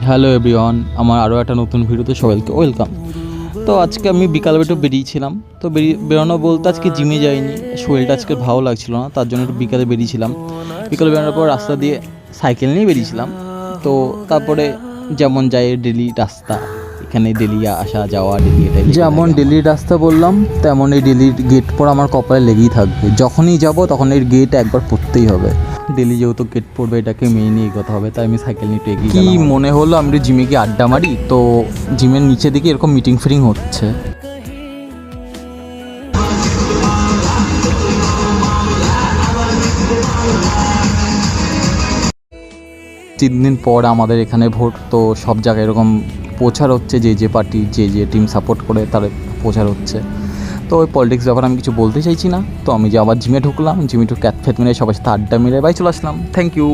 Hello everyone, আমার আরও একটা নতুন ভিডিওতে সবাইকে ওয়েলকাম। তো আজকে আমি বিকালবেলা একটু বেরিয়েছিলাম। তো বেরোনো বলতে আজকে জিমে যাইনি, শরীরটা আজকে ভালো লাগছিল না, তার জন্য একটু বিকালে বেরিয়েছিলাম। বিকালে বেরোনোর পর রাস্তা দিয়ে সাইকেল নিয়ে বেরিয়েছিলাম। তো তারপরে যেমন যাই ডেলি রাস্তা, এখানে ডেলি আসা যাওয়া ডেলি, এটাই যেমন ডেলি রাস্তা বললাম তেমন এই ডেলির গেট পর আমার কপালে লেগেই থাকবে। যখনই যাব তখন এর গেট একবার পড়তেই হবে। ডেলি যেহেতু গেট পড়বে এটাকে মেনে নিয়ে এগোতে হবে, তাই আমি সাইকেল নিয়ে একটু এগিয়ে গেলাম। কি মনে হলো আমি একটু জিমে গিয়ে আড্ডা মারি, তো জিমের নিচে দিকে এরকম মিটিং ফিটিং হচ্ছে। 3 দিন পর আমাদের এখানে ভোট, তো সব জায়গায় এরকম প্রচার হচ্ছে, যে পার্টি যে টিম সাপোর্ট করে তার প্রচার হচ্ছে। তো ওই পলিটিক্স ব্যাপারে আমি কিছু বলতে চাইছি না। তো আমি যে আবার জিমে ঢুকলাম, জিমে ঢুকে ক্যাট ফ্যাট মেরে সবার সাথে আড্ডা মেরে বাই চলে আসলাম। Thank you.